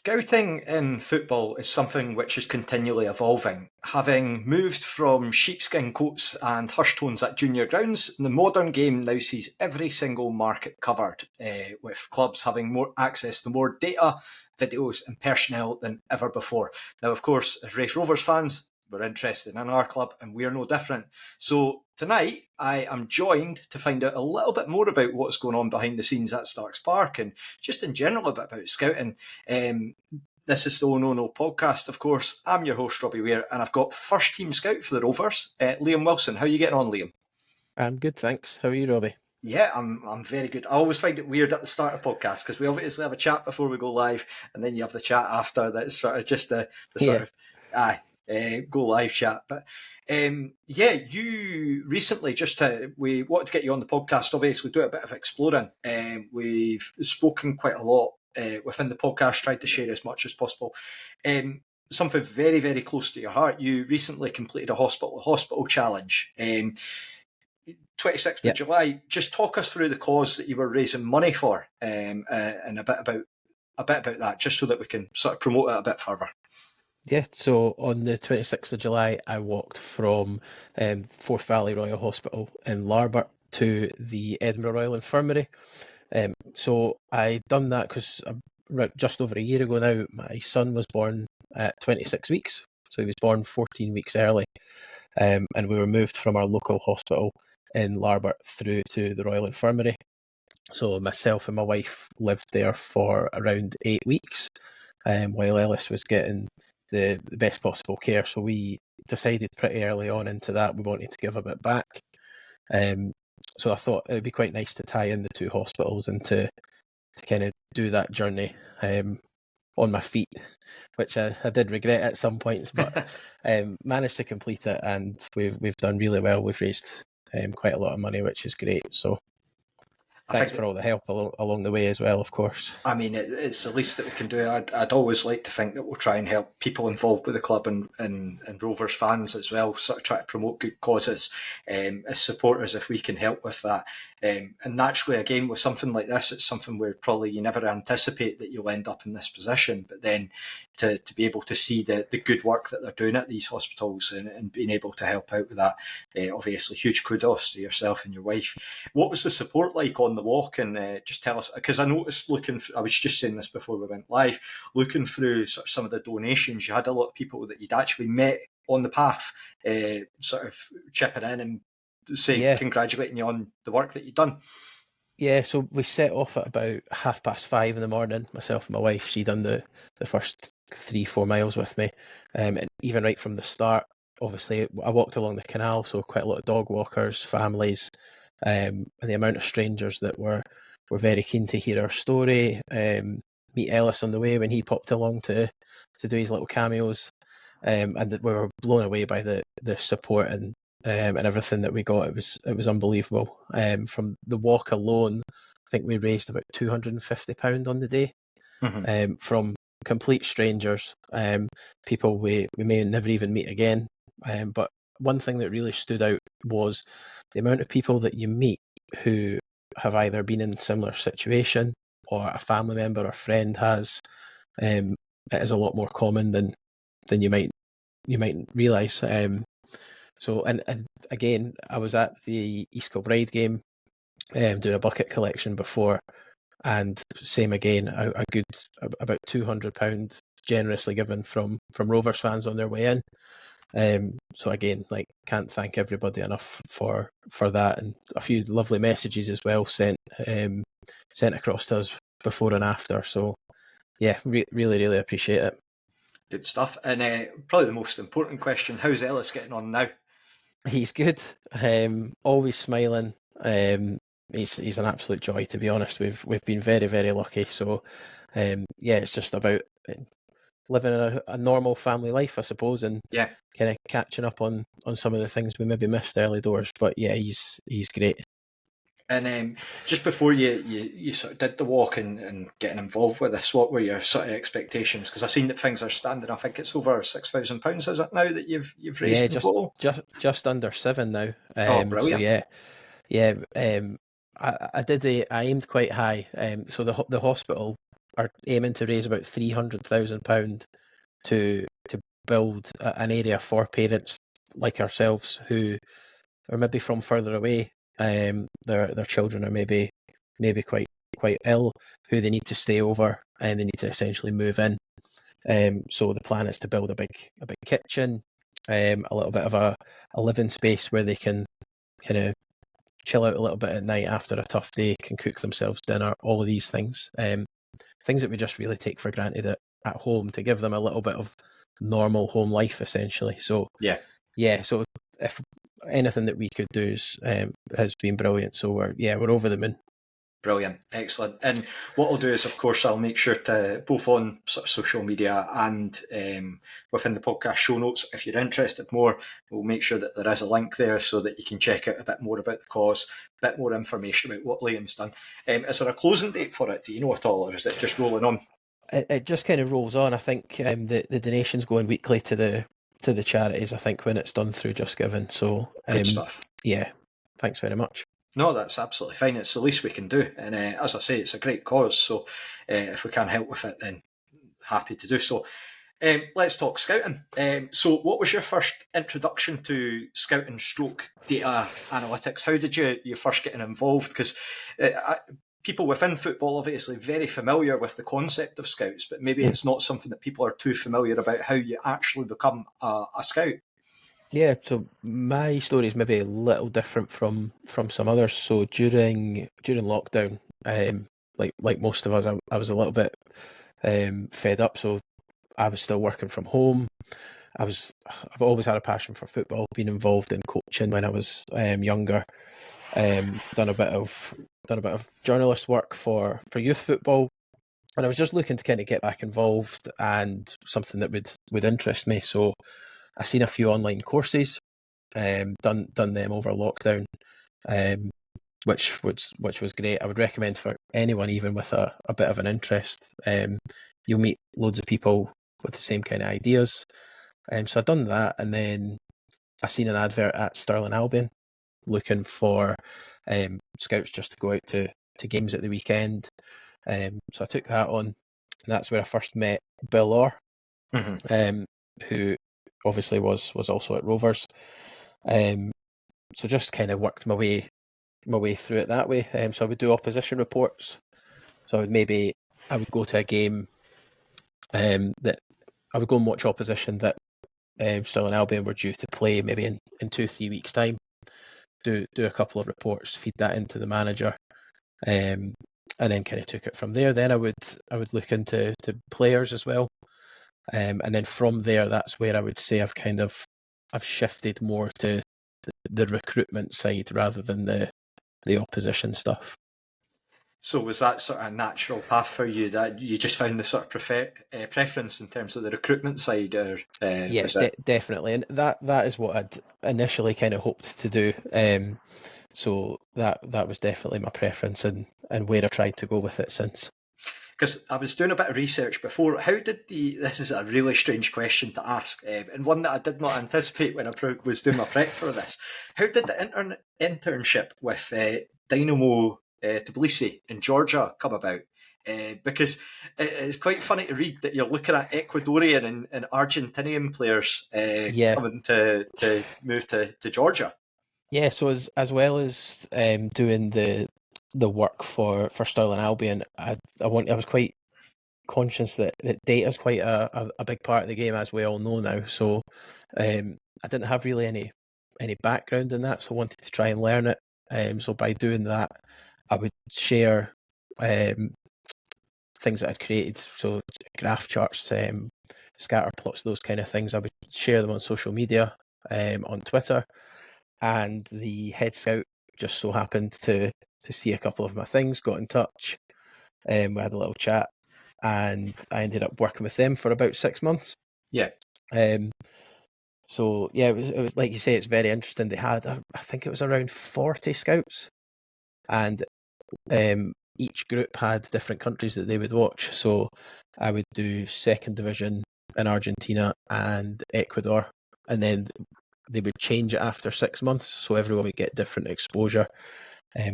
Scouting in football is something which is continually evolving. Having moved from sheepskin coats and hush tones at junior grounds, the modern game now sees every single market covered, with clubs having more access to more data, videos and personnel than ever before. Now, of course, as Raith Rovers fans, we're interested in our club and we're no different. So tonight I am joined to find out a little bit more about what's going on behind the scenes at Starks Park and just in general a bit about scouting. This is the Oh No No podcast, of course. I'm your host, Robbie Weir, and I've got first team scout for the Rovers, Liam Wilson. How are you getting on, Liam? I'm good, thanks. How are you, Robbie? Yeah, I'm very good. I always find it weird at the start of podcasts because we obviously have a chat before we go live, and then you have the chat after. That's sort of just the sort of go live chat. But you recently we wanted to get you on the podcast. Obviously, do a bit of exploring. We've spoken quite a lot within the podcast. Tried to share as much as possible. Something very, very close to your heart. You recently completed a hospital challenge. 26th of July. Just talk us through the cause that you were raising money for, and a bit about that, just so that we can sort of promote it a bit further. Yeah, so on the 26th of July, I walked from Forth Valley Royal Hospital in Larbert to the Edinburgh Royal Infirmary. So I done that because just over a year ago now, my son was born at 26 weeks. So he was born 14 weeks early. And we were moved from our local hospital in Larbert through to the Royal Infirmary. So myself and my wife lived there for around 8 weeks, while Ellis was getting the best possible care. So we decided pretty early on into that we wanted to give a bit back. So I thought it would be quite nice to tie in the two hospitals and to kind of do that journey on my feet, which I did regret at some points, but managed to complete it, and we've done really well. We've raised quite a lot of money, which is great. So thanks for all the help along the way as well, of course. I mean, it's the least that we can do. I'd always like to think that we'll try and help people involved with the club and Rovers fans as well, sort of try to promote good causes as supporters if we can help with that. And naturally, again, with something like this, it's something where probably you never anticipate that you'll end up in this position, but then to be able to see the good work that they're doing at these hospitals and being able to help out with that, obviously huge kudos to yourself and your wife. What was the support like on the walk? And just tell us, because I noticed I was just saying this before we went live, looking through sort of some of the donations, you had a lot of people that you'd actually met on the path, sort of chipping in and congratulating you on the work that you'd done. Yeah, so we set off at about 5:30 in the morning, myself and my wife. She done the first 3-4 miles with me, and even right from the start, obviously I walked along the canal, so quite a lot of dog walkers, families, and the amount of strangers that were very keen to hear our story, meet Ellis on the way when he popped along to do his little cameos, and we were blown away by the support and everything that we got. It was unbelievable. From the walk alone, I think we raised about £250 on the day, from complete strangers, people we may never even meet again. But one thing that really stood out was the amount of people that you meet who have either been in a similar situation or a family member or friend has. It is a lot more common than you might realise. So, and again, I was at the East Kilbride game, doing a bucket collection before, and same again, a good about £200 generously given from Rovers fans on their way in. So again, can't thank everybody enough for that, and a few lovely messages as well sent across to us before and after. So yeah, really appreciate it. Good stuff. And probably the most important question: how's Ellis getting on now? He's good. Always smiling. He's an absolute joy, to be honest. We've been very, very lucky. So it's just about living a normal family life, I suppose, and kind of catching up on some of the things we maybe missed early doors. But yeah, he's great. And just before you sort of did the walk and getting involved with this, what were your sort of expectations? Because I've seen that things are standing. I think it's over £6,000, is it now, that you've raised in total? Just under 7 now. Brilliant. So I aimed quite high. So the hospital are aiming to raise about £300,000 to build an area for parents like ourselves who are maybe from further away. Their children are maybe quite ill, who they need to stay over, and they need to essentially move in. So the plan is to build a big kitchen, a little bit of a living space where they can kind of chill out a little bit at night after a tough day, can cook themselves dinner, all of these things. Things that we just really take for granted at home, to give them a little bit of normal home life, essentially. So so if anything that we could do has been brilliant. So we're over the moon. Brilliant, excellent. And what I'll do is, of course, I'll make sure to, both on sort of social media and within the podcast show notes, if you're interested more, we'll make sure that there is a link there so that you can check out a bit more about the cause, a bit more information about what Liam's done. Is there a closing date for it? Do you know at all, or is it just rolling on? It just kind of rolls on. I think the donations going weekly to the charities, I think, when it's done through Just Giving. So good stuff. Yeah, thanks very much. No, that's absolutely fine. It's the least we can do. And as I say, it's a great cause. So if we can help with it, then happy to do so. Let's talk scouting. So what was your first introduction to scouting stroke data analytics? How did you first get involved? Because people within football obviously very familiar with the concept of scouts, but maybe it's not something that people are too familiar about how you actually become a scout. Yeah, so my story is maybe a little different from some others. So during lockdown, like most of us, I was a little bit fed up. So I was still working from home. I've always had a passion for football, been involved in coaching when I was younger. Done a bit of journalist work for youth football, and I was just looking to kind of get back involved and something that would interest me. So I seen a few online courses, done them over lockdown, which was great. I would recommend for anyone, even with a bit of an interest. You'll meet loads of people with the same kind of ideas. So I'd done that, and then I seen an advert at Stirling Albion looking for scouts just to go out to games at the weekend. So I took that on, and that's where I first met Bill Orr, who obviously was also at Rovers. So just kind of worked my way through it that way. So I would do opposition reports. So I would go to a game that I would go and watch opposition that Stirling Albion were due to play maybe in 2-3 weeks' time. Do a couple of reports, feed that into the manager, and then kind of took it from there. Then I would look into players as well, and then from there, that's where I would say I've shifted more to the recruitment side rather than the opposition stuff. So was that sort of a natural path for you, that you just found the sort of preference in terms of the recruitment side? Or yes, definitely, and that is what I'd initially kind of hoped to do. So that was definitely my preference, and where I've tried to go with it since. Because I was doing a bit of research before. How did this is a really strange question to ask, and one that I did not anticipate when I was doing my prep for this. How did the internship with Dinamo Tbilisi in Georgia come about? Because it's quite funny to read that you're looking at Ecuadorian and Argentinian players coming to move to Georgia. Yeah, so as well as doing the work for Stirling Albion, I was quite conscious that data is quite a big part of the game, as we all know now. So I didn't have really any background in that, so I wanted to try and learn it. So by doing that, I would share things that I'd created, so graph charts, scatter plots, those kind of things. I would share them on social media, on Twitter, and the head scout just so happened to see a couple of my things, got in touch, we had a little chat, and I ended up working with them for about 6 months. Yeah. So yeah, it was like you say, it's very interesting. They had, I think it was around 40 scouts, and each group had different countries that they would watch. So I would do second division in Argentina and Ecuador, and then they would change it after 6 months, so everyone would get different exposure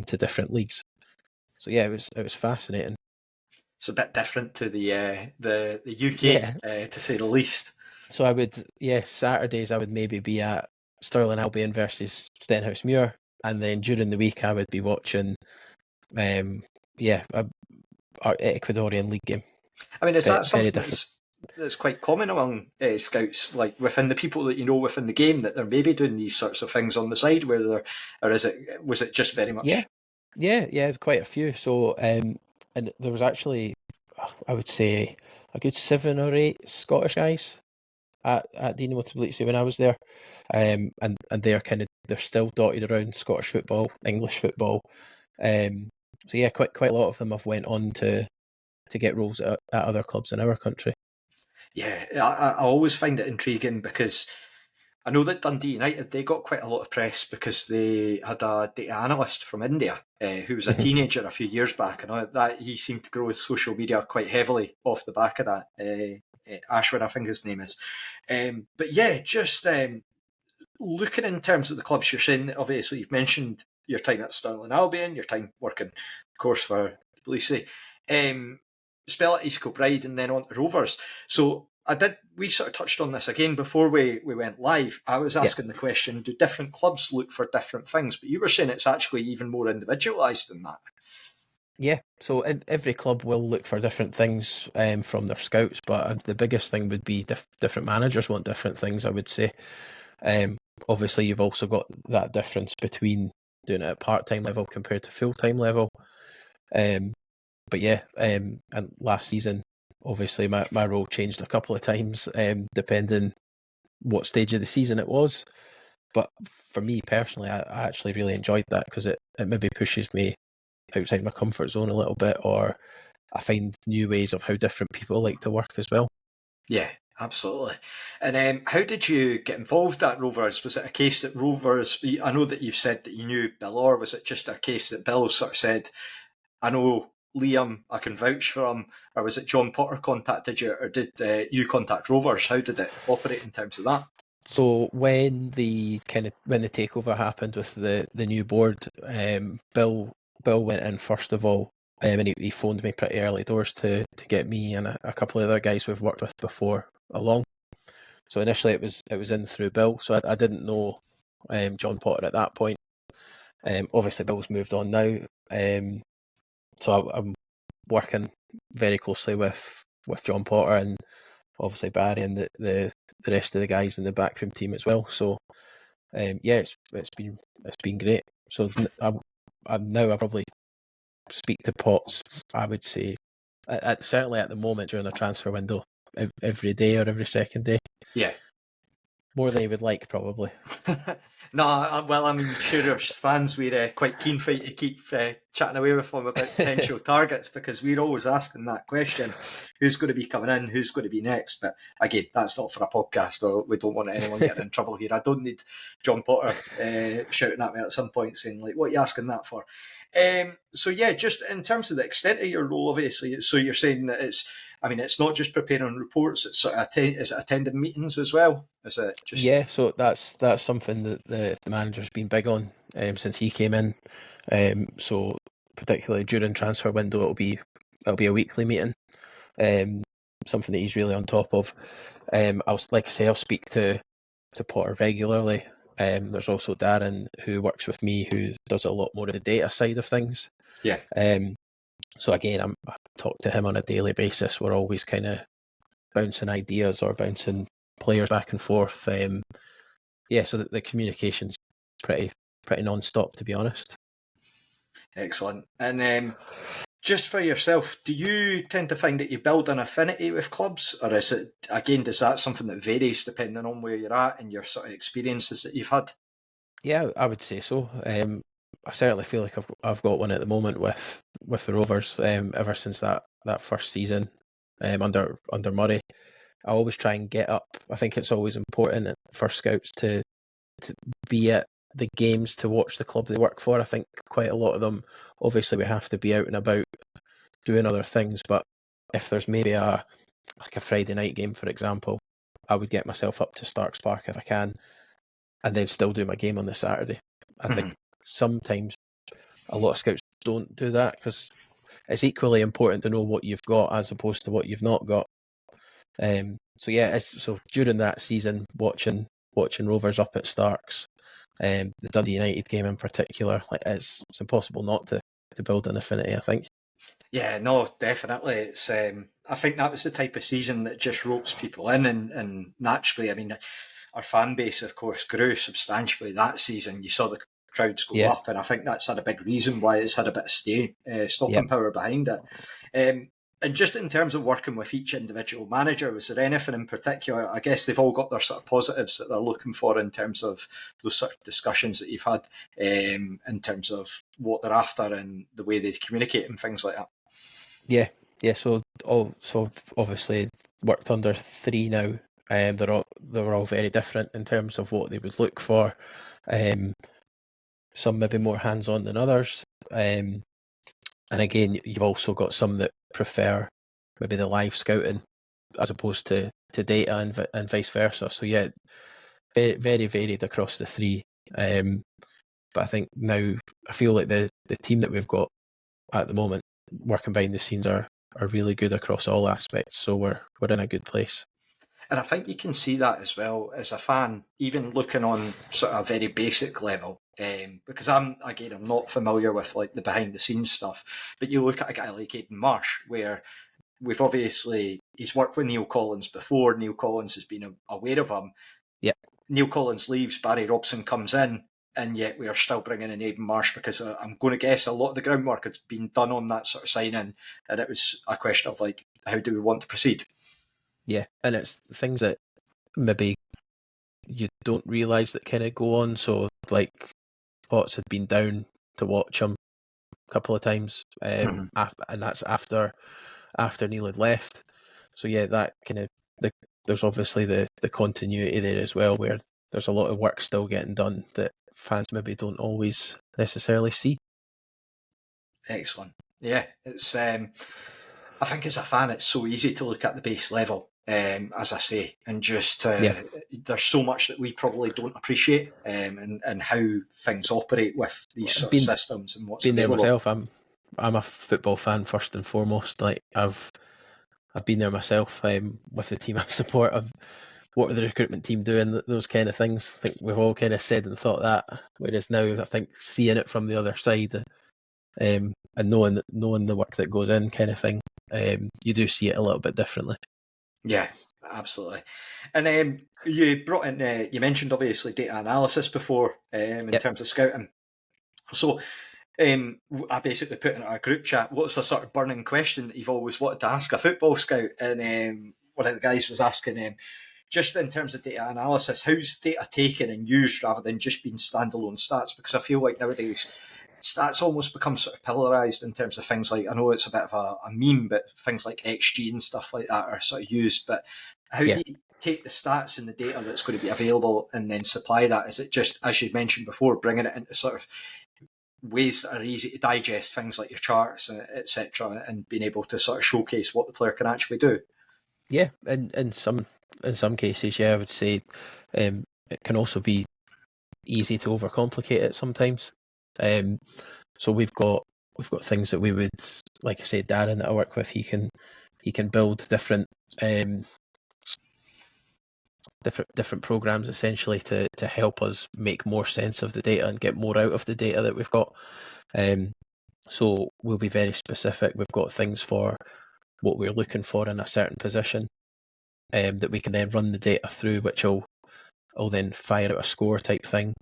to different leagues. So yeah, it was fascinating. It's a bit different to the UK, Yeah. to say the least. So I would, yeah, Saturdays I would maybe be at Stirling Albion versus Stenhousemuir, and then during the week I would be watching, yeah, our Ecuadorian league game. I mean, is that Very something different. that's quite common among scouts, like within the people that you know within the game, that they're maybe doing these sorts of things on the side, where they're, or was it just very Yeah, much? yeah, quite a few. So, and there was actually, I would say, a good 7 or 8 Scottish guys at Dinamo Tbilisi when I was there, and they're still dotted around Scottish football, English football. So yeah, quite a lot of them have went on to get roles at other clubs in our country. Yeah, I always find it intriguing because I know that Dundee United, they got quite a lot of press because they had a data analyst from India, who was a Mhm. teenager a few years back, and that he seemed to grow his social media quite heavily off the back of that. Ashwin, I think his name is. But yeah, just looking in terms of the clubs you're saying, obviously you've mentioned your time at Stirling Albion, your time working, of course, for Tbilisi, spell at East Kilbride, and then on to Rovers. So we sort of touched on this again before we went live. I was Yeah, asking the question, do different clubs look for different things? But you were saying it's actually even more individualised than that. yeah. So every club will look for different things from their scouts, but the biggest thing would be different managers want different things, I would say. Um, Obviously, you've also got that difference between doing it at part-time level compared to full-time level. Um, but yeah, and last season, obviously, my role changed a couple of times, depending what stage of the season it was. But for me personally, I actually really enjoyed that because it maybe pushes me outside my comfort zone a little bit, or I find new ways of how different people like to work as well. Yeah, absolutely. And how did you get involved at Rovers? Was it a case that Rovers, I know that you've said that you knew Bill, or was it just a case that Bill sort of said, I know Liam, I can vouch for him, or was it John Potter contacted you, or did you contact Rovers? How did it operate in terms of that? So when the takeover happened with the new board, Bill went in first of all, and he phoned me pretty early doors to get me and a couple of other guys we've worked with before along. So initially it was in through Bill, so I didn't know John Potter at that point. Obviously Bill's moved on now, so I'm working very closely with John Potter and obviously Barry and the rest of the guys in the backroom team as well. So yeah, it's been great. So I probably speak to Potts. I would say certainly at the moment during the transfer window, every day or every second day, Yeah. more than he would like probably. No, well, I'm sure as fans we're quite keen for you to keep chatting away with them about potential targets, because we're always asking that question: who's going to be coming in, who's going to be next? But again, that's not for a podcast. So we don't want anyone getting in trouble here. I don't need John Potter shouting at me at some point saying like, "What are you asking that for?" So yeah, just in terms of the extent of your role, obviously, so you're saying that I mean, it's not just preparing reports; it's sort of is it attending meetings as well? Is it just Yeah, so that's something that the manager's been big on since he came in. So particularly during transfer window, it'll be a weekly meeting. Um, Something that he's really on top of. Like I say, I'll speak to Potter regularly. There's also Darren who works with me, who does a lot more of the data side of things. yeah? Um, so again, I talk to him on a daily basis. We're always kind of bouncing ideas or bouncing players back and forth. Yeah, so the communication's pretty non-stop, to be honest. Excellent. And just for yourself, do you tend to find that you build an affinity with clubs, or is it again, does that something that varies depending on where you're at and your sort of experiences that you've had? Yeah, I would say so. I certainly feel like I've got one at the moment with the Rovers. Ever since that first season, under Murray, I always try and get up. I think it's always important for scouts to be at the games to watch the club they work for. I think quite a lot of them, obviously, we have to be out and about doing other things. But if there's maybe like a Friday night game, for example, I would get myself up to Starks Park if I can, and then still do my game on the Saturday. I think Mhm. sometimes a lot of scouts don't do that because it's equally important to know what you've got as opposed to what you've not got. So during that season, watching Rovers up at Starks, the Dundee United game in particular, like it's impossible not to build an affinity, I think. Yeah, no, definitely. It's I think that was the type of season that just ropes people in, and naturally, I mean, our fan base, of course, grew substantially that season. You saw the crowds go Yeah, up, and I think that's had a big reason why it's had a bit of yeah. stopping power behind it. And just in terms of working with each individual manager, was there anything in particular? I guess they've all got their sort of positives that they're looking for in terms of those sort of discussions that you've had, in terms of what they're after and the way they communicate and things like that. Yeah, yeah. So obviously worked under three now. They're all very different in terms of what they would look for. Some maybe more hands-on than others. And again, you've also got some that prefer maybe the live scouting as opposed to data and vice versa. So yeah, very, very varied across the three. But I think now I feel like the team that we've got at the moment working behind the scenes are really good across all aspects. So we're in a good place. And I think you can see that as well as a fan, even looking on sort of a very basic level. Because I'm not familiar with like the behind the scenes stuff, but you look at a guy like Aidan Marsh, where he's worked with Neil Collins before. Neil Collins has been aware of him. Yeah. Neil Collins leaves, Barry Robson comes in, and yet we are still bringing in Aidan Marsh because I'm going to guess a lot of the groundwork has been done on that sort of sign-in, and it was a question of like, how do we want to proceed? Yeah, and it's things that maybe you don't realise that kind of go on. So like Potts had been down to watch him a couple of times, and that's after Neil had left. So yeah, that kind of there's obviously the continuity there as well, where there's a lot of work still getting done that fans maybe don't always necessarily see. Excellent. Yeah, it's. I think as a fan, it's so easy to look at the base level, as I say, and just there's so much that we probably don't appreciate, and how things operate with these sort of systems and what's been available. there myself. I'm a football fan first and foremost. Like I've been there myself with the team I support. What are the recruitment team doing? Those kind of things. I think we've all kind of said and thought that. Whereas now, I think seeing it from the other side, and knowing the work that goes in, kind of thing, you do see it a little bit differently. Yeah, absolutely. And you brought in, you mentioned obviously data analysis before, in terms of scouting. So I basically put in our group chat, what's a sort of burning question that you've always wanted to ask a football scout? And one of the guys was asking, just in terms of data analysis, how's data taken and used rather than just being standalone stats? Because I feel like nowadays stats almost become sort of pillarized in terms of things like, I know it's a bit of a meme, but things like XG and stuff like that are sort of used. But how do you take the stats and the data that's going to be available and then supply that? Is it just, as you mentioned before, bringing it into sort of ways that are easy to digest, things like your charts, etc., and being able to sort of showcase what the player can actually do? Yeah, and in some cases, I would say it can also be easy to overcomplicate it sometimes. So we've got things that we would, like I say, Darren that I work with, he can build different different programs essentially to help us make more sense of the data and get more out of the data that we've got. So we'll be very specific. We've got things for what we're looking for in a certain position, that we can then run the data through, which will then fire out a score type thing.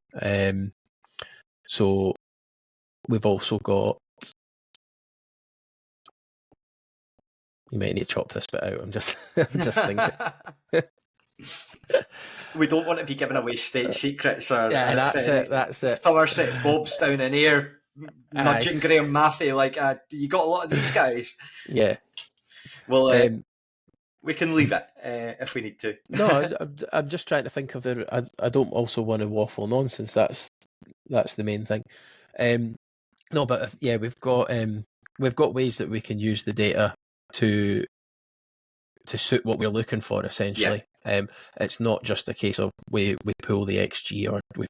So we've also got, you might need to chop this bit out. I'm just thinking. We don't want to be giving away state secrets, or that's it. Somerset Bob's down in air nudging Graham Maffei like, you got a lot of these guys. Yeah. Well, we can leave it if we need to. No, I'm just trying to think of I don't also want to waffle nonsense. That's the main thing. No, but we've got ways that we can use the data to suit what we're looking for, essentially. It's not just a case of we pull the XG or we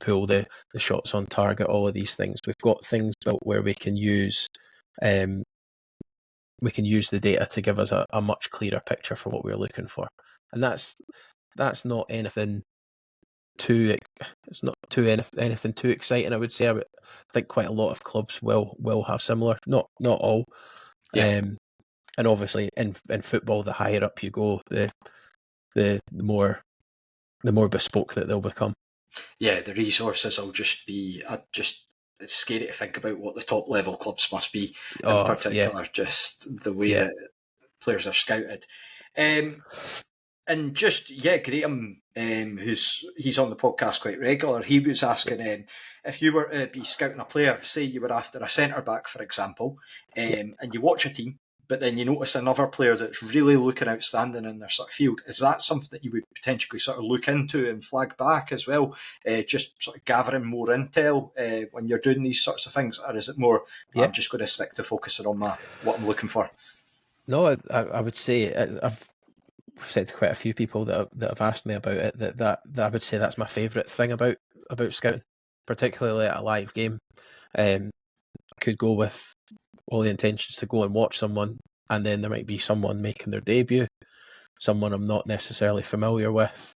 pull the shots on target, all of these things. We've got things built where we can use we can use the data to give us a much clearer picture for what we're looking for. And that's not anything too, it's not anything too exciting, I would say. I think quite a lot of clubs will have similar, not all. Yeah. And obviously in football, the higher up you go, the more bespoke that they'll become. Yeah, the resources will just be it's scary to think about what the top level clubs must be in particular, just the way that players are scouted. And just, Graham, he's on the podcast quite regular, he was asking if you were to be scouting a player, say you were after a centre back, for example, and you watch a team, but then you notice another player that's really looking outstanding in their sort of field. Is that something that you would potentially sort of look into and flag back as well? Just sort of gathering more intel when you're doing these sorts of things, or is it more, I'm just going to stick to focusing on what I'm looking for? No, I would say I've said to quite a few people that have asked me about it that I would say that's my favourite thing about scouting, particularly at a live game. I could go with all the intentions to go and watch someone, and then there might be someone making their debut, someone I'm not necessarily familiar with,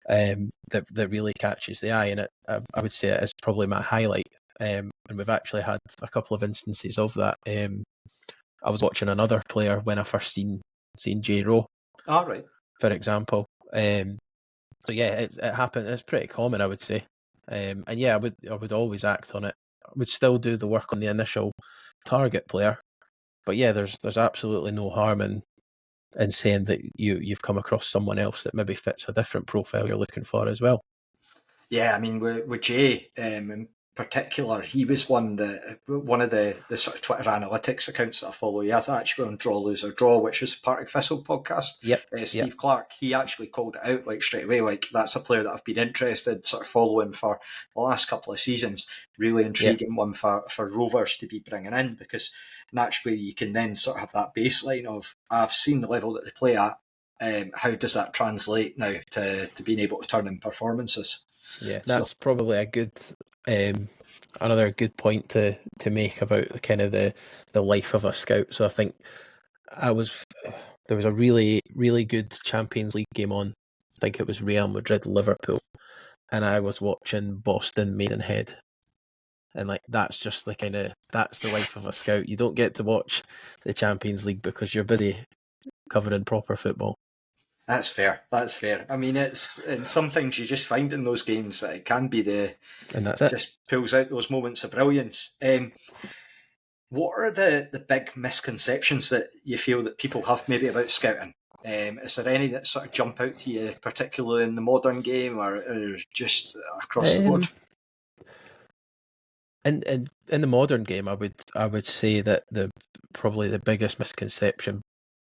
that really catches the eye, and I would say it is probably my highlight. And we've actually had a couple of instances of that. I was watching another player when I first seen J Rowe. All right. For example. So yeah, it happened. It's pretty common, I would say. And yeah, I would always act on it. I would still do the work on the initial target player, but yeah, there's absolutely no harm in saying that you've come across someone else that maybe fits a different profile you're looking for as well. Yeah, I mean, with Jay in particular, he was one of the sort of Twitter analytics accounts that I follow. He has actually on Draw, Lose or Draw, which is Partick Thistle podcast. Yep. Steve Clark, he actually called it out like straight away. Like, that's a player that I've been interested sort of following for the last couple of seasons. Really intriguing one for Rovers to be bringing in, because naturally you can then sort of have that baseline of, I've seen the level that they play at. How does that translate now to being able to turn in performances? Yeah, that's probably a good another good point to make about the kind of the life of a scout. So I think there was a really good Champions League game on. I think it was Real Madrid Liverpool, and I was watching Boston Maidenhead, and like that's the life of a scout. You don't get to watch the Champions League because you're busy covering proper football. That's fair. I mean, and sometimes you just find in those games that it can be and that's it. Just pulls out those moments of brilliance. What are the big misconceptions that you feel that people have maybe about scouting? Is there any that sort of jump out to you, particularly in the modern game, or just across the board? In the modern game, I would say that probably the biggest misconception,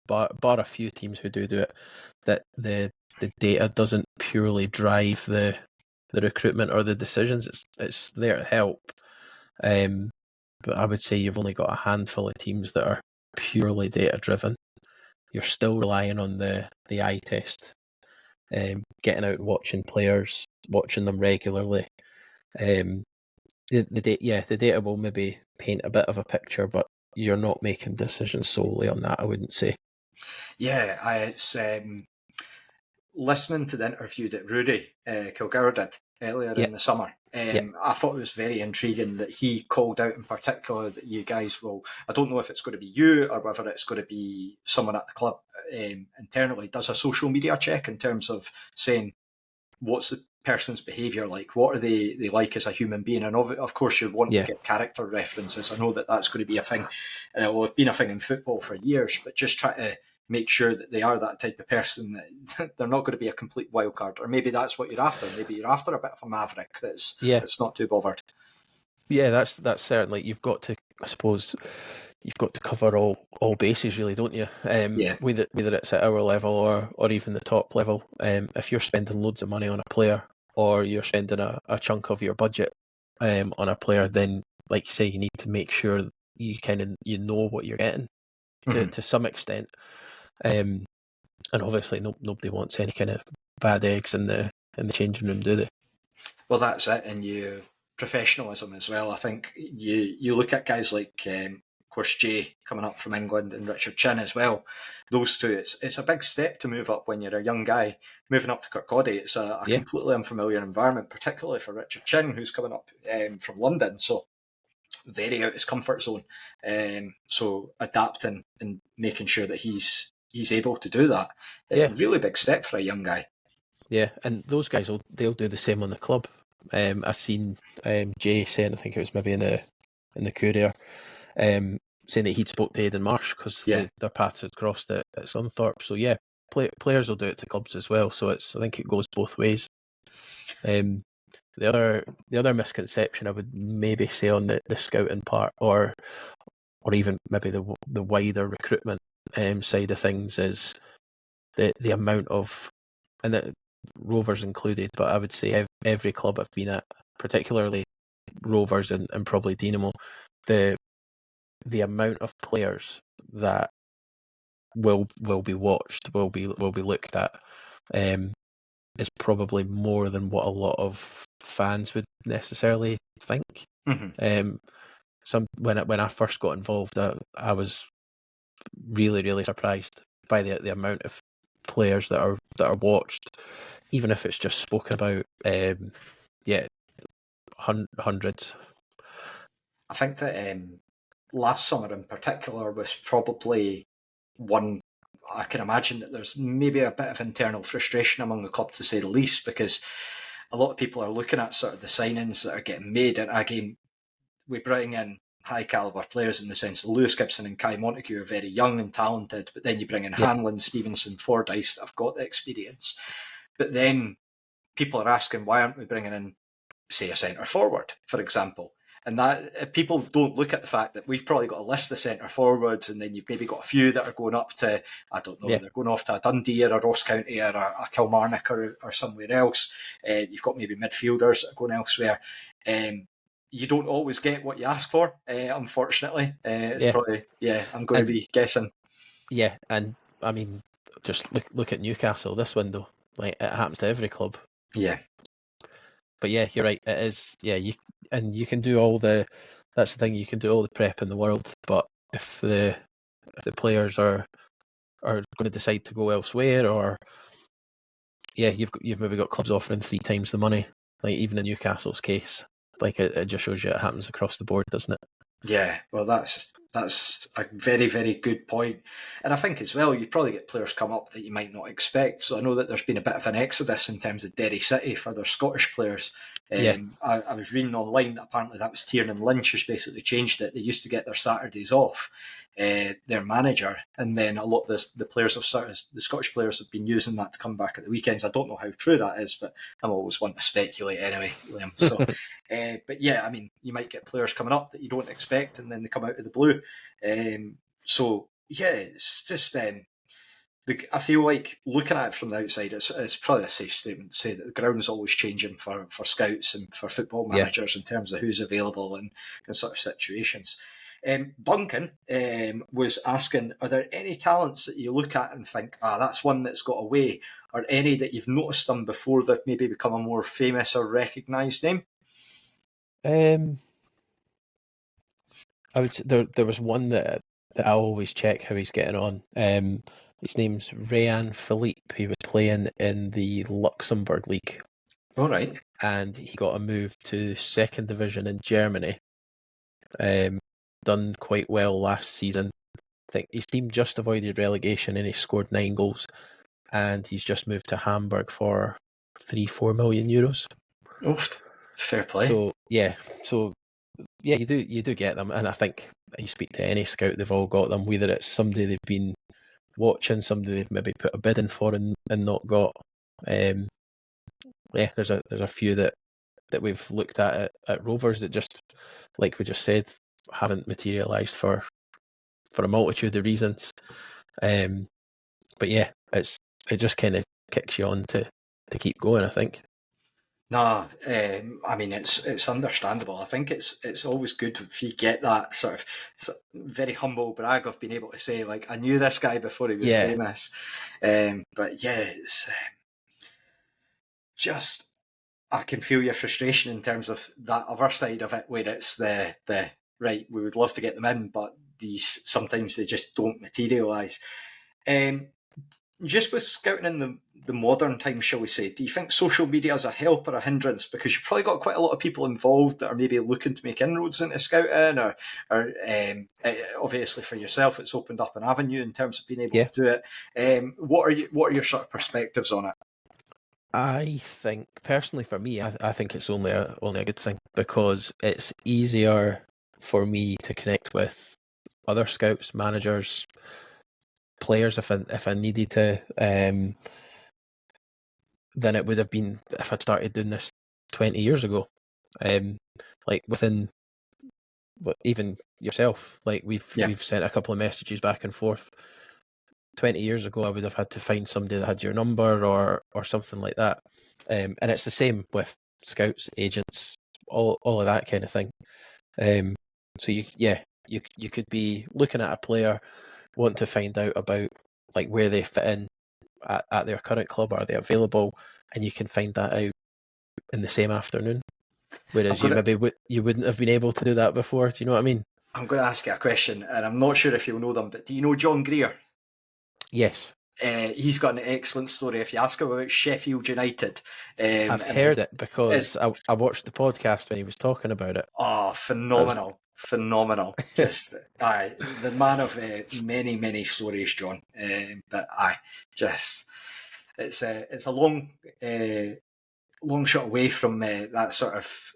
bar a few teams who do it, that the data doesn't purely drive the recruitment or the decisions. It's there to help. But I would say you've only got a handful of teams that are purely data driven. You're still relying on the eye test, getting out and watching players, watching them regularly. The data will maybe paint a bit of a picture, but you're not making decisions solely on that, I wouldn't say. Yeah, it's listening to the interview that Rudy Kilgour did earlier in the summer. I thought it was very intriguing that he called out in particular that you guys will, I don't know if it's going to be you or whether it's going to be someone at the club internally, does a social media check in terms of saying what's the person's behaviour like, what are they like as a human being, and of course you want to get character references. I know that that's going to be a thing, and it will have been a thing in football for years, but just try to make sure that they are that type of person, that they're not going to be a complete wild card. Or maybe that's what you're after. Maybe you're after a bit of a maverick that's not too bothered. Yeah, that's certainly, you've got to, I suppose, you've got to cover all bases, really, don't you? Whether it's at our level or even the top level. If you're spending loads of money on a player, or you're spending a chunk of your budget on a player, then, like you say, you need to make sure you know what you're getting to some extent. And obviously, nobody wants any kind of bad eggs in the changing room, do they? Well, that's it, and professionalism as well. I think you look at guys like of course, Jay coming up from England and Richard Chin as well. Those two, it's a big step to move up when you're a young guy. Moving up to Kirkcaldy, it's a completely unfamiliar environment, particularly for Richard Chin, who's coming up from London. So very out his comfort zone. So adapting and making sure that he's able to do that. Really big step for a young guy. Yeah, and those guys they'll do the same on the club. I've seen Jay saying, I think it was maybe in the Courier, saying that he'd spoke to Aidan Marsh because their paths had crossed at Scunthorpe. So yeah, players will do it to clubs as well. So I think it goes both ways. The other misconception I would maybe say on the scouting part, or even maybe the wider recruitment side of things, is the amount of, and the Rovers included, but I would say every club I've been at, particularly Rovers and probably Dinamo, the amount of players that will be watched, will be looked at, is probably more than what a lot of fans would necessarily think. Mm-hmm. When I first got involved, I was really, really surprised by the amount of players that are watched, even if it's just spoken about. Hundreds. I think that last summer in particular was probably one. I can imagine that there's maybe a bit of internal frustration among the club, to say the least, because a lot of people are looking at sort of the signings that are getting made. And again, we bring in high caliber players in the sense of Lewis Gibson and Kai Montague are very young and talented, but then you bring in Hanlon, Stevenson, Fordyce that have got the experience. But then people are asking, why aren't we bringing in, say, a centre forward, for example? And that people don't look at the fact that we've probably got a list of centre forwards, and then you've maybe got a few that are going up to, I don't know, they're going off to a Dundee or a Ross County or a Kilmarnock or somewhere else. You've got maybe midfielders that are going elsewhere. You don't always get what you ask for, unfortunately. It's probably, I'm going to be guessing. Yeah, and I mean, just look at Newcastle this window. Like, it happens to every club. Yeah. But yeah, you're right. It is. Yeah, you can do all the. That's the thing. You can do all the prep in the world, but if the players are going to decide to go elsewhere, or you've maybe got clubs offering 3 times the money. Like, even in Newcastle's case, like, it just shows you it happens across the board, doesn't it? Yeah, well, that's a very, very good point. And I think as well, you probably get players come up that you might not expect. So I know that there's been a bit of an exodus in terms of Derry City for their Scottish players. I was reading online that apparently that was Tiernan Lynch who's basically changed it. They used to get their Saturdays off, their manager, and then a lot of the players the Scottish players have been using that to come back at the weekends. I don't know how true that is, but I'm always one to speculate anyway, Liam. So, but yeah, I mean, you might get players coming up that you don't expect, and then they come out of the blue. So yeah, it's just. I feel like looking at it from the outside, it's probably a safe statement to say that the ground's always changing for scouts and for football managers in terms of who's available in sort of situations. Duncan was asking, are there any talents that you look at and think, that's one that's got away, or any that you've noticed them before they've maybe become a more famous or recognised name? I would say there was one that I always check how he's getting on. His name's Rayan Philippe. He was playing in the Luxembourg League. All right. And he got a move to 2nd division in Germany. Done quite well last season. I think his team just avoided relegation and he scored 9 goals. And he's just moved to Hamburg for 3-4 million euros. Oof, fair play. So yeah, you do get them, and I think you speak to any scout, they've all got them. Whether it's somebody they've been watching, somebody they've maybe put a bid in for and not got. There's a few that we've looked at Rovers that, just like we just said, haven't materialised for a multitude of reasons. But yeah, it just kind of kicks you on to keep going, I think. No, I mean it's understandable. I think it's always good if you get that sort of very humble brag of being able to say, like, I knew this guy before he was famous. But yeah, it's just, I can feel your frustration in terms of that other side of it, where it's the right, we would love to get them in, but these sometimes they just don't materialise. Just with scouting in the modern times, shall we say, do you think social media is a help or a hindrance? Because you've probably got quite a lot of people involved that are maybe looking to make inroads into scouting, or obviously for yourself, it's opened up an avenue in terms of being able to do it. What are your sort of perspectives on it? I think personally, for me, I think it's only a good thing, because it's easier for me to connect with other scouts, managers, players if I needed to, than it would have been if I'd started doing this 20 years ago. Like within, even yourself, like we've sent a couple of messages back and forth. 20 years ago, I would have had to find somebody that had your number or something like that. And it's the same with scouts, agents, all of that kind of thing. So you could be looking at a player, wanting to find out about like where they fit in at their current club, are they available, and you can find that out in the same afternoon. Whereas you wouldn't have been able to do that before. Do you know what I mean? I'm going to ask you a question, and I'm not sure if you'll know them, but do you know John Greer? Yes. He's got an excellent story. If you ask him about Sheffield United, I've heard it because I watched the podcast when he was talking about it. Oh, phenomenal. Just the man of many stories, John. But it's a long shot away from that sort of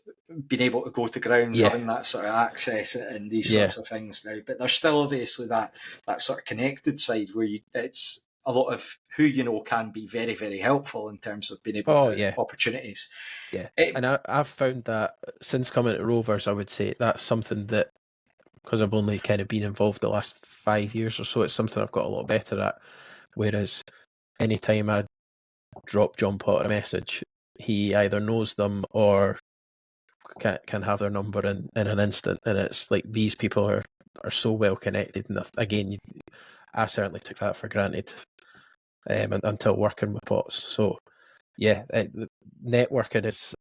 being able to go to grounds, having that sort of access and these sorts of things now. But there's still obviously that sort of connected side where it's a lot of who you know can be very, very helpful in terms of being able to opportunities. Yeah, and I've found that since coming to Rovers, I would say that's something that, because I've only kind of been involved the last 5 years or so, it's something I've got a lot better at. Whereas anytime I drop John Potter a message, he either knows them or can have their number in an instant. And it's like these people are so well connected. And again, I certainly took that for granted until working with Potts. So yeah, networking is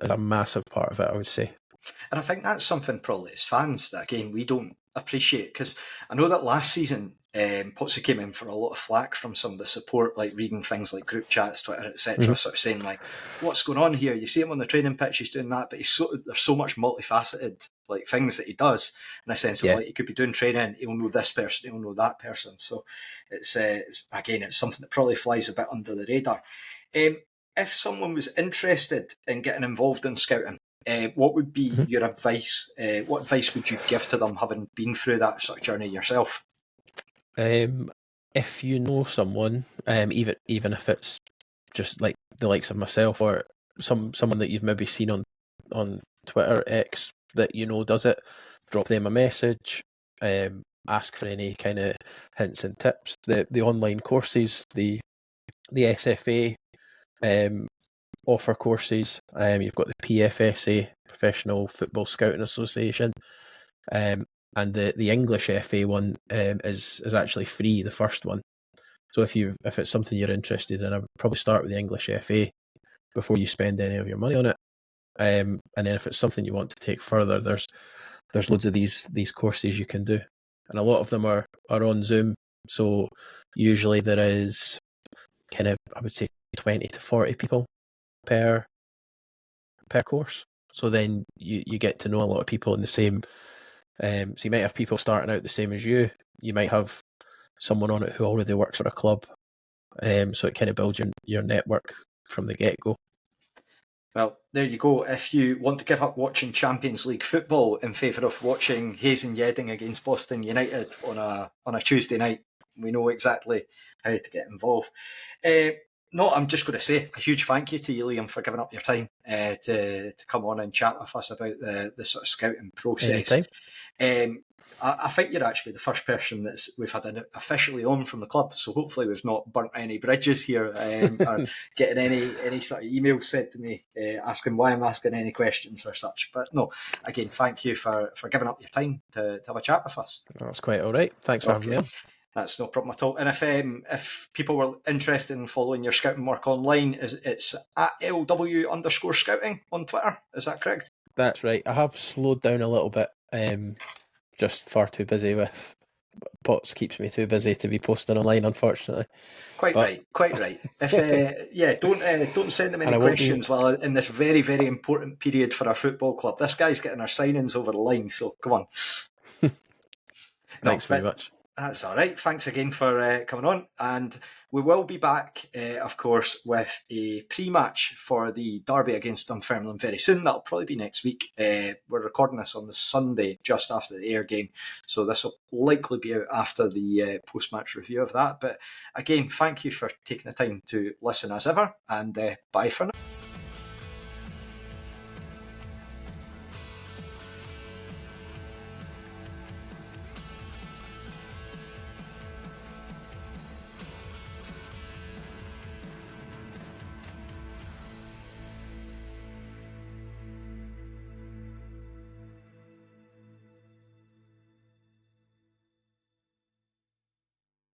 a massive part of it, I would say. And I think that's something probably as fans that, again, we don't appreciate, because I know that last season Potsy came in for a lot of flack from some of the support, like reading things like group chats, Twitter, etc., sort of saying like, what's going on here? You see him on the training pitch, he's doing that, but there's so much multifaceted like things that he does, in a sense of like he could be doing training, he'll know this person, he'll know that person. So it's something that probably flies a bit under the radar. If someone was interested in getting involved in scouting, what would be your advice? What advice would you give to them, having been through that sort of journey yourself? If you know someone, even if it's just like the likes of myself or someone that you've maybe seen on Twitter, X, that you know does it, drop them a message. Ask for any kind of hints and tips. The online courses, the SFA offer courses. You've got the PFSA, Professional Football Scouting Association, and the English FA one is actually free, the first one. So if it's something you're interested in, I would probably start with the English FA before you spend any of your money on it. And then if it's something you want to take further, there's loads of these courses you can do, and a lot of them are on Zoom. So usually there is kind of, I would say, 20 to 40 people per course. So then you get to know a lot of people in the same. So you might have people starting out the same as you. You might have someone on it who already works for a club. So it kind of builds your network from the get-go. Well, there you go. If you want to give up watching Champions League football in favour of watching Hayes and Yeading against Boston United on a Tuesday night, we know exactly how to get involved. No, I'm just going to say a huge thank you to you, Liam, for giving up your time to come on and chat with us about the sort of scouting process. Anytime. I think you're actually the first person that we've had officially on from the club, so hopefully we've not burnt any bridges here, or getting any sort of emails sent to me asking why I'm asking any questions or such. But no, again, thank you for giving up your time to have a chat with us. That's quite all right. Thanks for having me on. That's no problem at all. And if people were interested in following your scouting work online, it's at LW_scouting on Twitter. Is that correct? That's right. I have slowed down a little bit just far too busy with Pots keeps me too busy to be posting online, unfortunately. Quite But right, quite right. If don't send them and any I won't be. questions while in this very, very important period for our football club. This guy's getting our signings over the line, so come on. No, Thanks very but much. that's all right. Thanks again for coming on, and we will be back, of course, with a pre-match for the derby against Dunfermline very soon. That'll probably be next week. We're recording this on the Sunday just after the Ayr game, so this will likely be out after the post-match review of that. But again, thank you for taking the time to listen as ever, and bye for now.